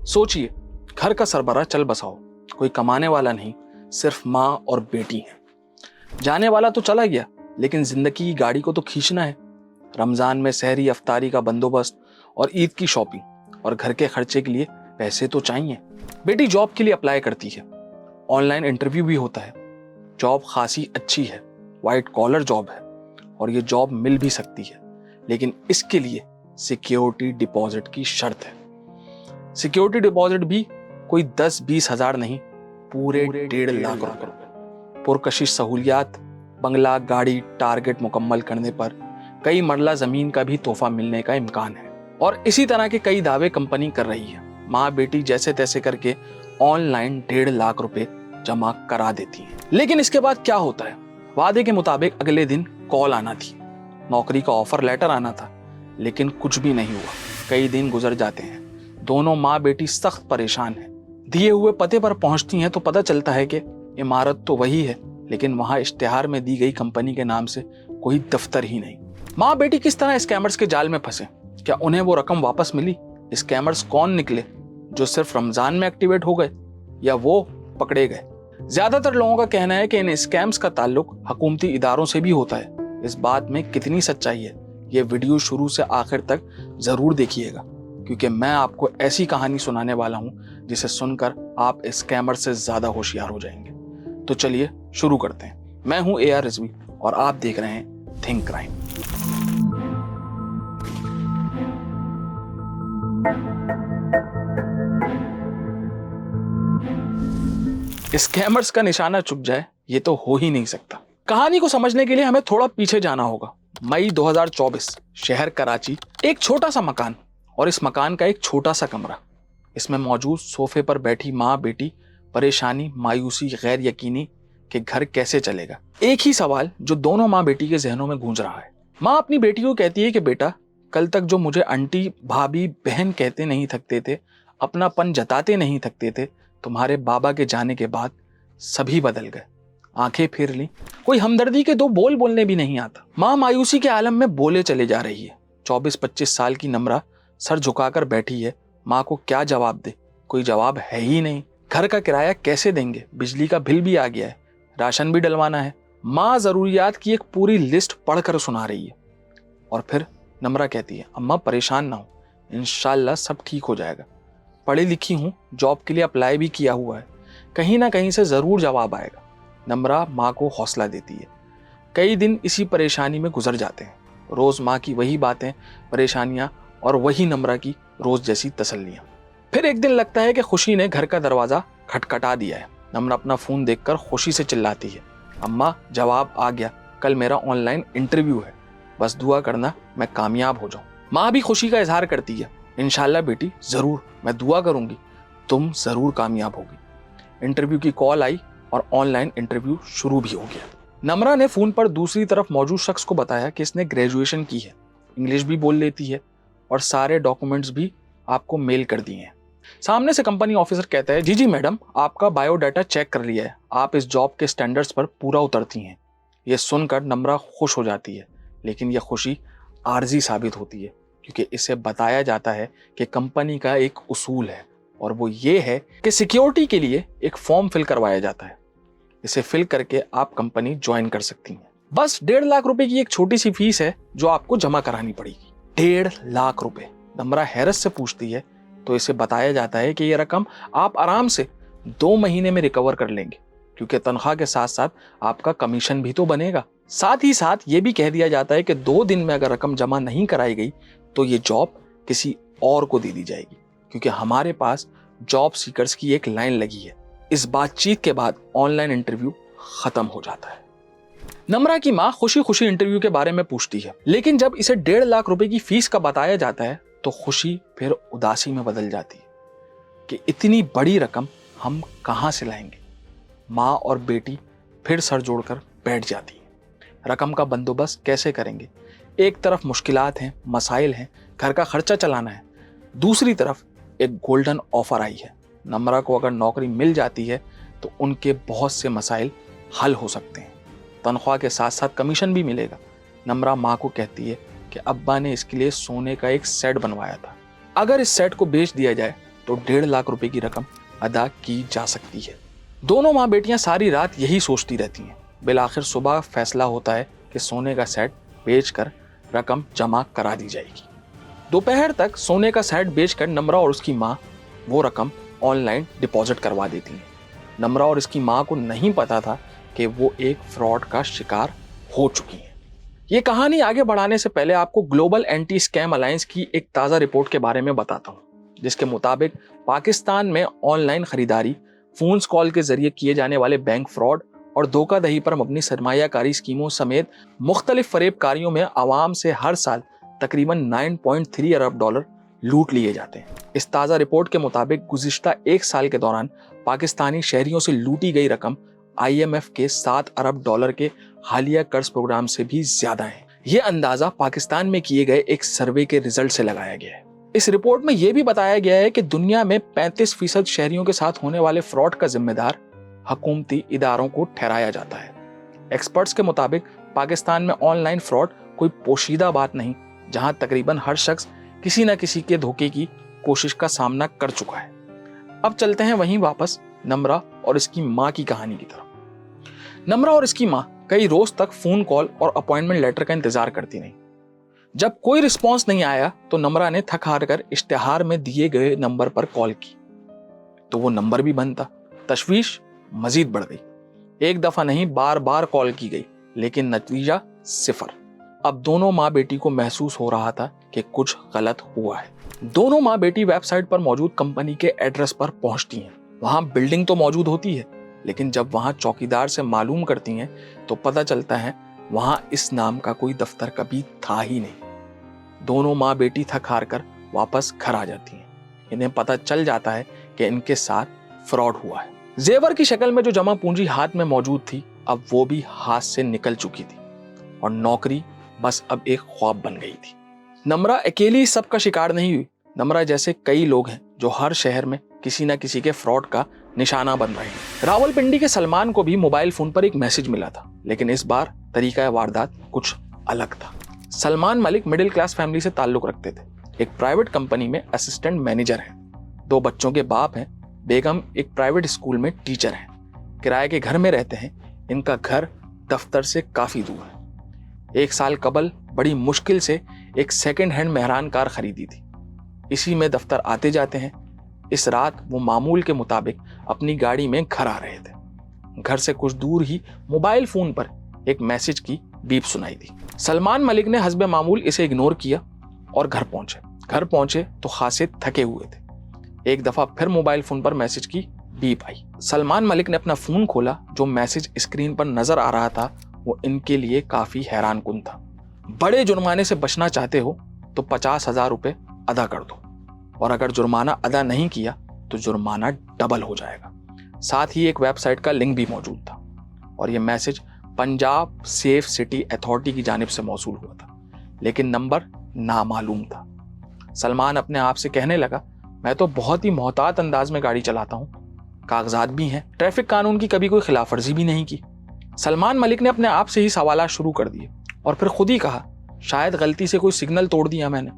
सोचिए, घर का सरबराह चल बसाओ, कोई कमाने वाला नहीं, सिर्फ माँ और बेटी है। जाने वाला तो चला गया, लेकिन जिंदगी की गाड़ी को तो खींचना है। रमजान में सहरी अफ्तारी का बंदोबस्त और ईद की शॉपिंग और घर के खर्चे के लिए पैसे तो चाहिए। बेटी जॉब के लिए अप्लाई करती है, ऑनलाइन इंटरव्यू भी होता है। जॉब खासी अच्छी है, वाइट कॉलर जॉब है और ये जॉब मिल भी सकती है, लेकिन इसके लिए सिक्योरिटी डिपॉजिट की शर्त है। सिक्योरिटी डिपॉजिट भी कोई 10-20 हजार नहीं, पूरे 1.5 लाख रुपए। पुरकशिश सहूलियात, बंगला, गाड़ी, टारगेट मुकम्मल करने पर कई मरला जमीन का भी तोहफा मिलने का इम्कान है। और इसी तरह के कई दावे कंपनी कर रही है। माँ बेटी जैसे तैसे करके ऑनलाइन 1.5 लाख रुपए जमा करा देती है। लेकिन इसके बाद क्या होता है? वादे के मुताबिक अगले दिन कॉल आना थी, नौकरी का ऑफर लेटर आना था, लेकिन कुछ भी नहीं हुआ। कई दिन गुजर जाते हैं, दोनों माँ बेटी सख्त परेशान हैं। दिए हुए पते पर पहुंचती हैं तो पता चलता है कि इमारत तो वही है, लेकिन वहां इश्तिहार में दी गई कंपनी के नाम से कोई दफ्तर ही नहीं। माँ बेटी किस तरह स्कैमर्स के जाल में फंसे? क्या उन्हें वो रकम वापस मिली? स्कैमर्स कौन निकले, जो सिर्फ रमजान में एक्टिवेट हो गए या वो पकड़े गए? ज्यादातर लोगों का कहना है कि इन स्कैम्स का ताल्लुक हुकूमती इदारों से भी होता है। इस बात में कितनी सच्चाई है, ये वीडियो शुरू से आखिर तक जरूर देखिएगा, क्योंकि मैं आपको ऐसी कहानी सुनाने वाला हूं जिसे सुनकर आप स्कैमर से ज्यादा होशियार हो जाएंगे। तो चलिए शुरू करते हैं। मैं हूं AR रिजवी और आप देख रहे हैं थिंक क्राइम। स्कैमर्स का निशाना चुक जाए, ये तो हो ही नहीं सकता। कहानी को समझने के लिए हमें थोड़ा पीछे जाना होगा। मई 2024, शहर कराची, एक छोटा सा मकान और इस मकान का एक छोटा सा कमरा। इसमें मौजूद सोफे पर बैठी माँ बेटी, परेशानी, मायूसी, गैर यकीनी कि घर कैसे चलेगा। एक ही सवाल जो दोनों माँ बेटी के जहनों में गूंज रहा है। माँ अपनी बेटी को कहती है कि बेटा, कल तक जो मुझे आंटी, भाभी, बहन कहते नहीं थकते थे, अपनापन जताते नहीं थकते थे, तुम्हारे बाबा के जाने के बाद सभी बदल गए। आंखें फेर ली, कोई हमदर्दी के दो बोल बोलने भी नहीं आता। माँ मायूसी के आलम में बोले चले जा रही है। 24-25 साल की नम्रा सर झुकाकर बैठी है। माँ को क्या जवाब दे? कोई जवाब है ही नहीं। घर का किराया कैसे देंगे? बिजली का बिल भी आ गया है, राशन भी डलवाना है। माँ जरूरियात की एक पूरी लिस्ट पढ़कर सुना रही है और फिर नम्रा कहती है, अम्मा परेशान ना हो, इंशाल्लाह सब ठीक हो जाएगा। पढ़ी लिखी हूँ, जॉब के लिए अप्लाई भी किया हुआ है, कहीं ना कहीं से जरूर जवाब आएगा। नम्रा माँ को हौसला देती है। कई दिन इसी परेशानी में गुजर जाते हैं। रोज माँ की वही बातें, परेशानियां और वही नम्रा की रोज जैसी तसल्लियां। फिर एक दिन लगता है कि खुशी ने घर का दरवाजा खटखटा दिया है। नम्रा अपना फोन देखकर खुशी से चिल्लाती है, अम्मा जवाब आ गया, कल मेरा ऑनलाइन इंटरव्यू है, बस दुआ करना मैं कामयाब हो जाऊं। माँ भी खुशी का इजहार करती है, इंशाल्लाह बेटी, जरूर, मैं दुआ करूंगी, तुम जरूर कामयाब होगी। इंटरव्यू की कॉल आई और ऑनलाइन इंटरव्यू शुरू भी हो गया। नम्रा ने फोन पर दूसरी तरफ मौजूद शख्स को बताया कि इसने ग्रेजुएशन की है, इंग्लिश भी बोल लेती है और सारे डॉक्यूमेंट्स भी आपको मेल कर दिए हैं। सामने से कंपनी ऑफिसर कहता है, जी जी मैडम, आपका बायोडाटा चेक कर लिया है, आप इस जॉब के स्टैंडर्ड्स पर पूरा उतरती हैं। यह सुनकर नम्रा खुश हो जाती है, लेकिन यह खुशी आर्जी साबित होती है, क्योंकि इसे बताया जाता है कि कंपनी का एक उसूल है और वो ये है कि सिक्योरिटी के लिए एक फॉर्म फिल करवाया जाता है। इसे फिल करके आप कंपनी ज्वाइन कर सकती हैं। बस 1.5 लाख रुपए की एक छोटी सी फीस है जो आपको जमा करानी पड़ेगी। 1.5 लाख रुपए। नम्रा हैरत से पूछती है तो इसे बताया जाता है कि यह रकम आप आराम से 2 महीने में रिकवर कर लेंगे, क्योंकि तनख्वाह के साथ साथ आपका कमीशन भी तो बनेगा। साथ ही साथ ये भी कह दिया जाता है कि 2 दिन में अगर रकम जमा नहीं कराई गई तो ये जॉब किसी और को दे दी जाएगी, क्योंकि हमारे पास जॉब सीकर्स की एक लाइन लगी है। इस बातचीत के बाद ऑनलाइन इंटरव्यू खत्म हो जाता है। नम्रा की माँ खुशी खुशी इंटरव्यू के बारे में पूछती है, लेकिन जब इसे 1.5 लाख रुपए की फीस का बताया जाता है तो खुशी फिर उदासी में बदल जाती है कि इतनी बड़ी रकम हम कहां से लाएंगे। माँ और बेटी फिर सर जोड़कर बैठ जाती है। रकम का बंदोबस्त कैसे करेंगे? एक तरफ मुश्किलात हैं, मसाइल हैं, घर का खर्चा चलाना है, दूसरी तरफ एक गोल्डन ऑफर आई है। नम्रा को अगर नौकरी मिल जाती है तो उनके बहुत से मसाइल हल हो सकते हैं, तनख्वाह के साथ साथ कमीशन भी मिलेगा। नम्रा माँ को कहती है कि अब्बा ने इसके लिए सोने का एक सेट बनवाया था, अगर इस सेट को बेच दिया जाए तो 1.5 लाख रुपए की रकम अदा की जा सकती है। दोनों माँ बेटियां सारी रात यही सोचती रहती हैं। बिलाखिर सुबह फैसला होता है कि सोने का सेट बेचकर रकम जमा करा दी जाएगी। दोपहर तक सोने का सेट बेचकर नम्रा और उसकी माँ वो रकम ऑनलाइन डिपॉजिट करवा देती हैं। नम्रा और इसकी माँ को नहीं पता था कि वो एक फ्रॉड का शिकार हो चुकी हैं। ये कहानी आगे बढ़ाने से पहले आपको ग्लोबल एंटी स्कैम अलायंस की एक ताज़ा रिपोर्ट के बारे में बताता हूँ, जिसके मुताबिक पाकिस्तान में ऑनलाइन खरीदारी, फोन्स कॉल के जरिए किए जाने वाले बैंक फ्रॉड और धोखाधड़ी पर मबनी सरमायाकारी स्कीमों समेत मुख्तलिफ फरेबकारियों में आवाम से हर साल तकरीबन 9.3 अरब डॉलर लूट लिए जाते हैं। इस ताज़ा रिपोर्ट के मुताबिक गुज़िश्ता एक साल के दौरान पाकिस्तानी शहरियों से लूटी गई रकम IMF के 7 अरब डॉलर के हालिया कर्ज प्रोग्राम से भी ज्यादा है। ये अंदाजा पाकिस्तान में किए गए एक सर्वे के रिजल्ट से लगाया गया है। इस रिपोर्ट में यह भी बताया गया है कि दुनिया में 35% शहरियों के साथ होने वाले फ्रॉड का जिम्मेदार हुकूमती इदारों को ठहराया जाता है। एक्सपर्ट्स के मुताबिक पाकिस्तान में ऑनलाइन फ्रॉड कोई पोशीदा बात नहीं, जहां तकरीबन हर शख्स किसी न किसी के धोखे की कोशिश का सामना कर चुका है। अब चलते हैं वहीं वापस नम्रा और इसकी माँ की कहानी की तरफ। नम्रा और इसकी माँ कई रोज तक फोन कॉल और अपॉइंटमेंट लेटर का इंतजार करती रही। जब कोई रिस्पॉन्स नहीं आया तो नम्रा ने थक हार कर इश्तिहार में दिए गए नंबर पर कॉल की, तो वो नंबर भी बंद था। तशवीश मजीद बढ़ गई। एक दफा नहीं, बार बार कॉल की गई, लेकिन नतीजा 0। अब दोनों माँ बेटी को महसूस हो रहा था कि कुछ गलत हुआ है। दोनों माँ बेटी वेबसाइट पर मौजूद कंपनी के एड्रेस पर पहुंचती हैं। वहां बिल्डिंग तो मौजूद होती है, लेकिन जब वहां चौकीदार से मालूम करती हैं तो पता चलता है वहां इस नाम का कोई दफ्तर कभी था ही नहीं। दोनों माँ बेटी थक हार कर वापस घर आ जाती हैं। इन्हें पता चल जाता है कि इनके साथ फ्रॉड हुआ है। जेवर की शक्ल में जो जमा पूंजी हाथ में मौजूद थी, अब वो भी हाथ से निकल चुकी थी और नौकरी बस अब एक ख्वाब बन गई थी। नम्रा अकेली सबका शिकार नहीं हुई। नम्रा जैसे कई लोग हैं जो हर शहर में किसी न किसी के फ्रॉड का निशाना बन रहे हैं। रावलपिंडी के सलमान को भी मोबाइल फोन पर एक मैसेज मिला था, लेकिन इस बार तरीका वारदात कुछ अलग था। Salman Malik middle class family से ताल्लुक रखते थे। एक प्राइवेट कंपनी में असिस्टेंट मैनेजर हैं। 2 बच्चों के बाप हैं। बेगम एक प्राइवेट स्कूल में टीचर हैं। किराए के घर में रहते हैं। इनका घर दफ्तर से काफी दूर है। 1 साल कबल बड़ी मुश्किल से एक सेकंड हैंड मेहरान कार खरीदी थी। इसी में दफ्तर आते जाते हैं। इस रात वो मामूल के मुताबिक अपनी गाड़ी में घर आ रहे थे। घर से कुछ दूर ही मोबाइल फोन पर एक मैसेज की बीप सुनाई दी। सलमान मलिक ने हस्बे मामूल इसे इग्नोर किया और घर पहुंचे तो खासे थके हुए थे। एक दफा फिर मोबाइल फोन पर मैसेज की बीप आई। सलमान मलिक ने अपना फोन खोला। जो मैसेज स्क्रीन पर नजर आ रहा था वो इनके लिए काफी हैरानकुन था। बड़े जुर्माने से बचना चाहते हो तो 50,000 रुपए अदा कर दो, और अगर जुर्माना अदा नहीं किया तो जुर्माना डबल हो जाएगा। साथ ही एक वेबसाइट का लिंक भी मौजूद था और यह message Punjab safe city authority की जानिब से मौसूल हुआ था, लेकिन नंबर नामालूम था। सलमान अपने आप से कहने लगा, मैं तो बहुत ही मोहतात अंदाज में गाड़ी चलाता हूँ, कागजात भी हैं, ट्रैफिक कानून की कभी कोई खिलाफवर्जी भी नहीं की। सलमान मलिक ने अपने आप से ही सवालात शुरू कर दिए और फिर खुद ही कहा, शायद गलती से कोई सिग्नल तोड़ दिया मैंने,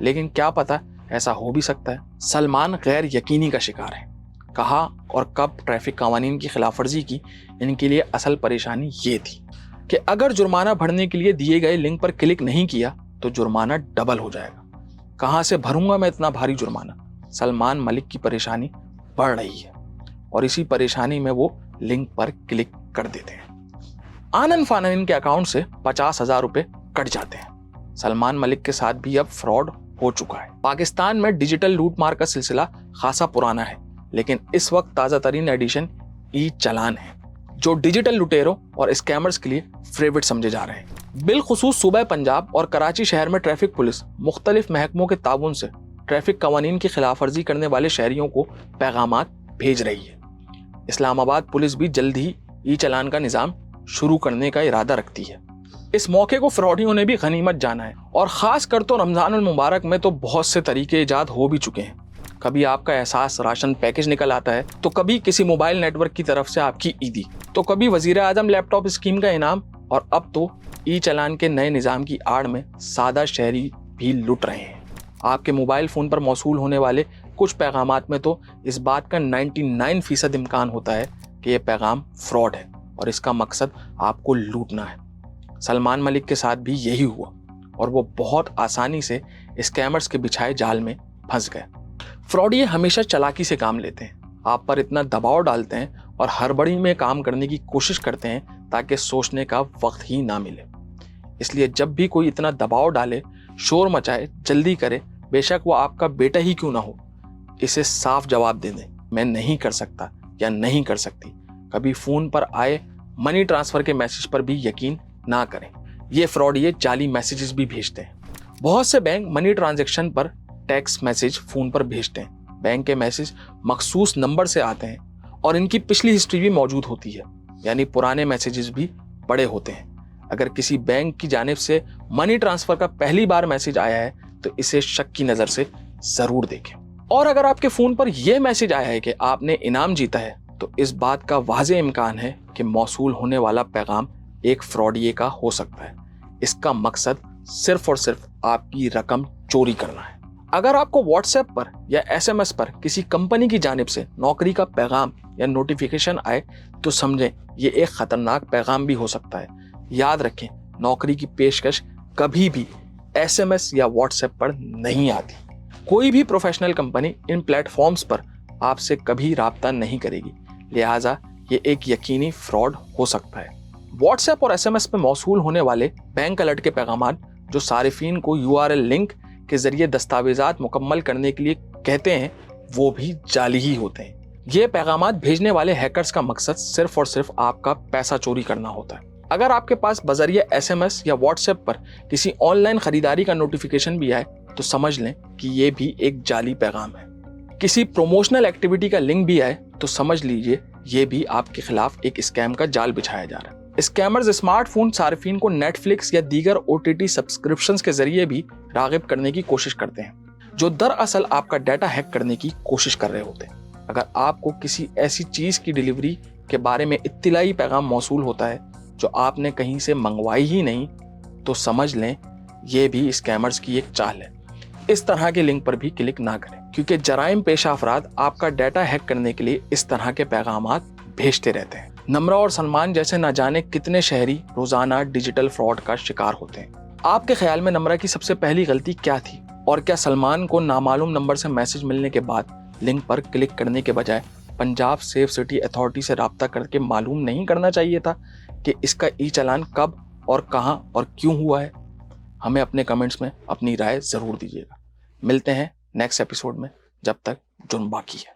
लेकिन क्या पता ऐसा हो भी सकता है। सलमान गैर यकीनी का शिकार है। कहा और कब ट्रैफिक कानून की खिलाफवर्जी की, इनके लिए असल परेशानी ये थी कि अगर जुर्माना भरने के लिए दिए गए लिंक पर क्लिक नहीं किया तो जुर्माना डबल हो जाएगा। कहां से भरूंगा मैं इतना भारी जुर्माना? सलमान मलिक की परेशानी बढ़ रही है और इसी परेशानी में वो लिंक पर क्लिक कर देते हैं। आनन फानन इनके अकाउंट से 50,000 रुपए कट जाते हैं। सलमान मलिक के साथ भी अब फ्रॉड हो चुका है। पाकिस्तान में डिजिटल लूटमार का सिलसिला खासा पुराना है, लेकिन इस वक्त ताजा तरीन एडिशन ई चालान है, जो डिजिटल लुटेरों और स्कैमर्स के लिए फेवरेट समझे जा रहे हैं। बिलखुसूस सूबा पंजाब और कराची शहर में ट्रैफिक पुलिस मुख्तलिफ महकमों के ताउन से ट्रैफिक कवानीन की खिलाफवर्जी करने वाले शहरियों को पैगामात भेज रही है। इस्लामाबाद पुलिस भी जल्द ही ई चालान का निजाम शुरू करने का इरादा रखती है। इस मौके को फ्रॉडियों ने भी गनीमत जाना है और खास कर तो रमजान उल मुबारक में तो बहुत से तरीके इजाद हो भी चुके हैं। कभी आपका एहसास राशन पैकेज निकल आता है, तो कभी किसी मोबाइल नेटवर्क की तरफ से आपकी ईदी, तो कभी वजीर आजम लैपटॉप स्कीम का इनाम, और अब तो ई चालान के नए निजाम की आड़ में सादा शहरी भी लुट रहे हैं। आपके मोबाइल फ़ोन पर मौसूल होने वाले कुछ पैगामात में तो इस बात का 99% इम्कान होता है कि ये पैगाम फ्रॉड है और इसका मकसद आपको लूटना है। सलमान मलिक के साथ भी यही हुआ और वो बहुत आसानी से स्कैमर्स के बिछाए जाल में फंस गए। फ्रॉडिये हमेशा चालाकी से काम लेते हैं, आप पर इतना दबाव डालते हैं और हड़बड़ी में काम करने की कोशिश करते हैं ताकि सोचने का वक्त ही ना मिले। इसलिए जब भी कोई इतना दबाव डाले, शोर मचाए, जल्दी करे, बेशक वो आपका बेटा ही क्यों ना हो, इसे साफ जवाब दे दें, मैं नहीं कर सकता या नहीं कर सकती। कभी फोन पर आए मनी ट्रांसफर के मैसेज पर भी यकीन ना करें। ये फ्रॉडिये जाली मैसेजेस भी भेजते हैं। बहुत से बैंक मनी ट्रांजैक्शन पर टेक्स्ट मैसेज फोन पर भेजते हैं। बैंक के मैसेज मखसूस नंबर से आते हैं और इनकी पिछली हिस्ट्री भी मौजूद होती है, यानी पुराने मैसेजेस भी बड़े होते हैं। अगर किसी बैंक की जानिब से मनी ट्रांसफर का पहली बार मैसेज आया है तो इसे शक की नजर से जरूर देखें। और अगर आपके फोन पर यह मैसेज आया है कि आपने इनाम जीता है तो इस बात का वाज़े इम्कान है कि मौसूल होने वाला पैगाम एक फ्रॉडिये का हो सकता है। इसका मकसद सिर्फ और सिर्फ आपकी रकम चोरी करना है। अगर आपको व्हाट्सएप पर या SMS पर किसी कंपनी की जानिब से नौकरी का पैगाम या नोटिफिकेशन आए तो समझें ये एक खतरनाक पैगाम भी हो सकता है। याद रखें, नौकरी की पेशकश कभी भी SMS या व्हाट्सएप पर नहीं आती। कोई भी प्रोफेशनल कंपनी इन प्लेटफॉर्म्स पर आपसे कभी राब्ता नहीं करेगी, लिहाजा ये एक यकीनी फ्रॉड हो सकता है। व्हाट्सएप और SMS पे मौसूल होने वाले बैंक अलर्ट के पैगाम जो सारिफीन को URL लिंक के जरिए दस्तावेजात मुकम्मल करने के लिए कहते हैं, वो भी जाली ही होते हैं। ये पैगाम भेजने वाले हैकर्स का मकसद सिर्फ और सिर्फ आपका पैसा चोरी करना होता है। अगर आपके पास बजरिए SMS या व्हाट्सएप पर किसी ऑनलाइन खरीदारी का नोटिफिकेशन भी आए तो समझ लें कि ये भी एक जाली पैगाम है। किसी प्रमोशनल एक्टिविटी का लिंक भी आए तो समझ लीजिए ये भी आपके खिलाफ एक स्कैम का जाल बिछाया जा रहा है। स्कैमर्स स्मार्टफोन सार्फिन को नेटफ्लिक्स या दीगर OTT सब्सक्रिप्शंस के जरिए भी रागिब करने की कोशिश करते हैं, जो दरअसल आपका डाटा हैक करने की कोशिश कर रहे होते हैं। अगर आपको किसी ऐसी चीज की डिलीवरी के बारे में इत्तिलाई पैगाम मौसूल होता है जो आपने कहीं से मंगवाई ही नहीं, तो समझ लें ये भी स्कैमर्स की एक चाल है। इस तरह के लिंक पर भी क्लिक ना करें, क्योंकि जराइम पेशा अफराद आपका डाटा हैक करने के लिए इस तरह के पैगामात भेजते रहते हैं। नम्रा और सलमान जैसे न जाने कितने शहरी रोजाना डिजिटल फ्रॉड का शिकार होते हैं। आपके ख्याल में नम्रा की सबसे पहली गलती क्या थी? और क्या सलमान को नामालूम नंबर से मैसेज मिलने के बाद लिंक पर क्लिक करने के बजाय पंजाब सेफ सिटी अथॉरिटी से राब्ता करके मालूम नहीं करना चाहिए था कि इसका ई-चालान कब और कहां और क्यों हुआ है? हमें अपने कमेंट्स में अपनी राय जरूर दीजिएगा। मिलते हैं नेक्स्ट एपिसोड में, जब तक जुर्म बाकी है।